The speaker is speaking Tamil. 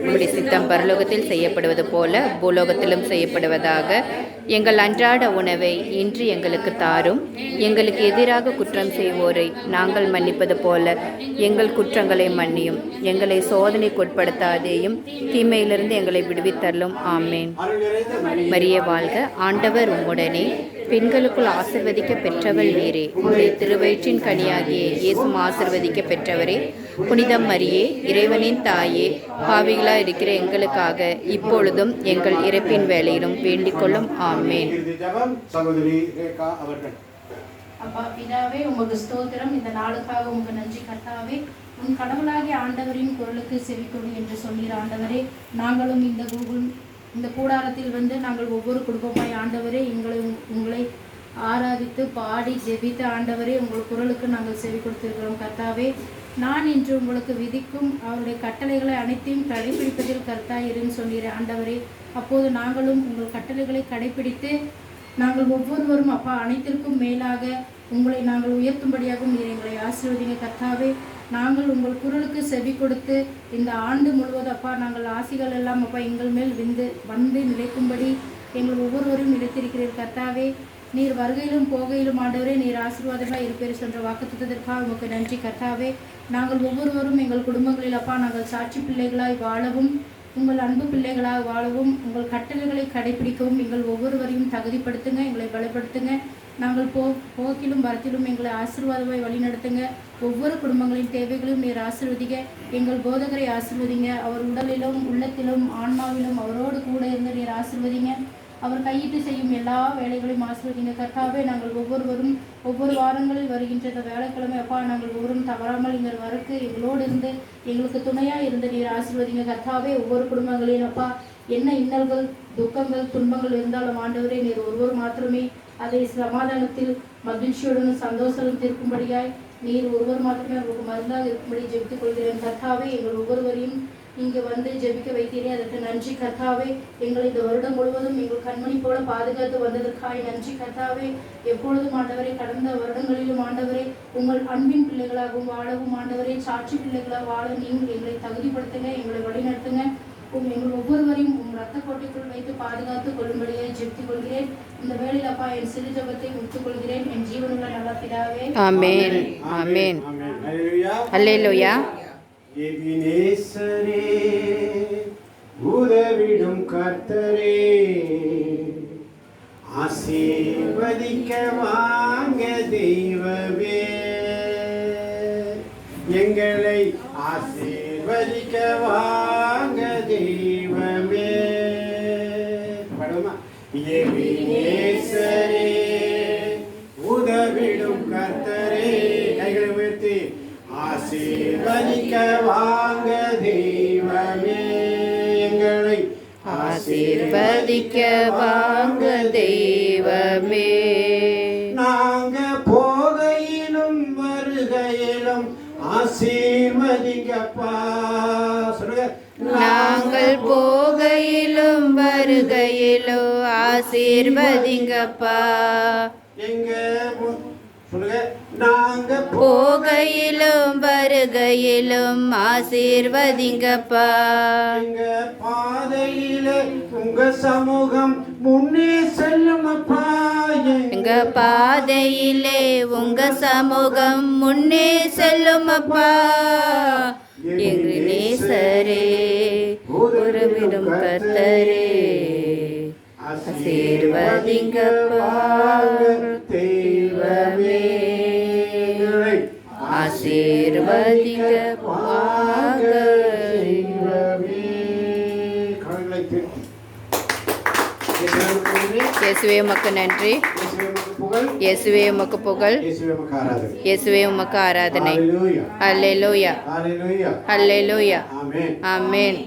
உம்முடைய சித்தம் பரலோகத்தில் செய்யப்படுவது போல பூலோகத்திலும் செய்யப்படுவதாக. எங்கள் அன்றாட உணவை இன்று எங்களுக்கு தாரும். எங்களுக்கு எதிராக குற்றம் செய்வோரை நாங்கள் மன்னிப்பது போல எங்கள் குற்றங்களை மன்னியும். எங்களை சோதனைக்குட்படுத்தாதேயும், தீமையிலிருந்து எங்களை விடுவித்தள்ளும். ஆமேன். மரியே வாழ்க, ஆண்டவர் உம்முடனே, பெண்களுக்குள் ஆசிர்வதிக்க பெற்றவள் நீரே. உம்முடைய திருவயிற்றின் கனியாகிய இயேசுவும் ஆசிர்வதிக்க பெற்றவரே. புனிதம் மரியே, இறைவனின் தாயே, பாவிகளாய் இருக்கிற எங்களுக்காக இப்பொழுதும் எங்கள் இறப்பின் வேளையிலும் வேண்டிக் கொள்ளும். ஆமேன். அப்பா பிதாவே, உமக்கு ஸ்தோத்திரம். இந்த நாளுக்காக உமக்கு நன்றி கர்த்தாவே. உன் கடவுளாகிய ஆண்டவரின் குரலுக்கு செவிக்கொடு என்று சொல்லிற ஆண்டவரே, நாங்களும் இந்த கூடாரத்தில் வந்து நாங்கள் ஒவ்வொரு குடும்பமாய் ஆண்டவரே உங்களை ஆராதித்து பாடி ஜெபித்த ஆண்டவரே, உங்கள் குரலுக்கு நாங்கள் செவி கொடுத்திருக்கிறோம் கர்த்தாவே. நான் இன்று உங்களுக்கு விதிக்கும் அவருடைய கட்டளைகளை அனைத்தையும் கடைபிடிப்பதில் கர்த்தாயிருன்னு சொல்லிற ஆண்டவரே, அப்போது நாங்களும் உங்கள் கட்டளைகளை கடைபிடித்து நாங்கள் ஒவ்வொருவரும் அப்பா அனைத்திற்கும் மேலாக உங்களை நாங்கள் உயர்த்தும்படியாகவும் நீர் எங்களை ஆசீர்வதிங்க கர்த்தாவே. நாங்கள் உங்கள் குரலுக்கு செவி கொடுத்து இந்த ஆண்டு முழுவதும் அப்பா நாங்கள் ஆசிகள் எல்லாம் அப்பா எங்கள் மேல் வந்து நிலைக்கும்படி எங்கள் ஒவ்வொருவரையும் நிலைத்திருக்கிறீர் கர்த்தாவே. நீர் வருகையிலும் போகையிலும் ஆண்டவரே நீர் ஆசீர்வாதமாக இருப்பேர் சென்ற வாக்குத்தத்திற்காக உமக்கு நன்றி கர்த்தாவே. நாங்கள் ஒவ்வொருவரும் எங்கள் குடும்பங்களில் அப்பா நாங்கள் சாட்சி பிள்ளைகளாய் வாழவும், உங்கள் அன்பு பிள்ளைகளாக வாழவும், உங்கள் கட்டளைகளை கடைபிடிக்கவும் எங்கள் ஒவ்வொருவரையும் தகுதிப்படுத்துங்க, எங்களை பலப்படுத்துங்க. நாங்கள் போக்கிலும் வரத்திலும் எங்களை ஆசீர்வாதமாய் வழிநடத்துங்க. ஒவ்வொரு குடும்பங்களின் தேவைகளையும் நீர் ஆசீர்வதிங்க. எங்கள் போதகரை ஆசீர்வதிங்க. அவர் உடலிலும் உள்ளத்திலும் ஆன்மாவிலும் அவரோடு கூட இருந்து நீர் ஆசீர்வதிங்க. அவர் கையிட்டு செய்யும் எல்லா வேலைகளையும் ஆசீர்வதிங்க கர்த்தாவே. நாங்கள் ஒவ்வொருவரும் ஒவ்வொரு வாரங்களில் வருகின்ற இந்த வேலைக்கிழமை அப்பா நாங்கள் ஒவ்வொரும் தவறாமல் இங்கே வரக்கு எங்களோடு இருந்து எங்களுக்கு துணையாக இருந்து நீர் ஆசீர்வதிங்க கர்த்தாவே. ஒவ்வொரு குடும்பங்களிலும் அப்பா என்ன இன்னல்கள் துக்கங்கள் துன்பங்கள் இருந்தாலும் ஆண்டவரே நீர் ஒருவர் மாத்திரமே அதை சமாதானத்தில் மகிழ்ச்சியுடனும் சந்தோஷம் தீர்க்கும்படியாய் நீர் ஒருவர் மாத்திரமே உங்களுக்கு மருந்தாக இருக்கும்படி ஜெபித்துக் கொள்கிறேன் கர்த்தாவே. எங்கள் ஒவ்வொருவரையும் இங்கு வந்து ஜெபிக்க வைத்தீரே, அதற்கு நன்றி கர்த்தாவே. எங்களை இந்த வருடம் முழுவதும் எங்கள் கண்மணி போல பாதுகாத்து வந்ததற்காக நன்றி கர்த்தாவே. எப்பொழுதும் ஆண்டவரே கடந்த வருடங்களிலும் ஆண்டவரே உங்கள் அன்பின் பிள்ளைகளாகவும் வாழவும் ஆண்டவரே சாட்சி பிள்ளைகளாக வாழ நீங்கள் எங்களை தகுதிப்படுத்துங்க, எங்களை வழிநடத்துங்க. எங்கள் ஒவ்வொருவரையும் ரத்த கோட்டைக்குள் வைத்து பாதுகாத்து கொள்ளும்படியாக ஜெபித்துக் கொள்கிறேன். இந்த வேளையில் அப்பா என் சிறு ஜெபத்தை முடித்துக் கொள்கிறேன். என் ஜீவனுள்ள நல்ல பிதாவே. ஆமென். ஆமென். அல்லேலூயா. எபினேசரே, உதவிடும் கர்த்தரே, ஆசீர்வதிக்க வாங்க தெய்வமே, எங்களை ஆசீர்வதிக்க வாங்க தெய்வமே. படுமா? எபினேசரே, உதவிடும் கர்த்தரே, கைகளை உயர்த்தி ஆசீர்வதிக்க வாங்க தெய்வமே, எங்களை ஆசீர்வதிக்க வாங்க தெய்வமே. நாங்க போகையிலும் வருகையிலும் ஆசீர்வதிங்கப்பா. சொல்லுங்க. நாங்கள் போகையிலும் வருகையிலும் ஆசீர்வதிங்கப்பா. எங்க சொல்லுங்க. நாங்க போகையிலும் வருகையிலும் ஆசீர்வதிங்கப்பா. எங்க பாதையில உங்க சமூகம் முன்னே செல்லுமப்பா. எங்க பாதையிலே உங்க சமூகம் முன்னே செல்லுமப்பா. எங்கள் நேசரே, உறவிடும் கர்த்தரே, ஆசீர்வதிங்கப்பா தெய்வமே, ஆசீர்வதிங்கப்பா தெய்வமே. இயேசுவே உமக்கு நன்றி, இயேசுவே உமக்கு புகழ், இயேசுவே உமக்கு ஆராதனை. அல்லேலூயா, அல்லேலூயா, ஆமென்.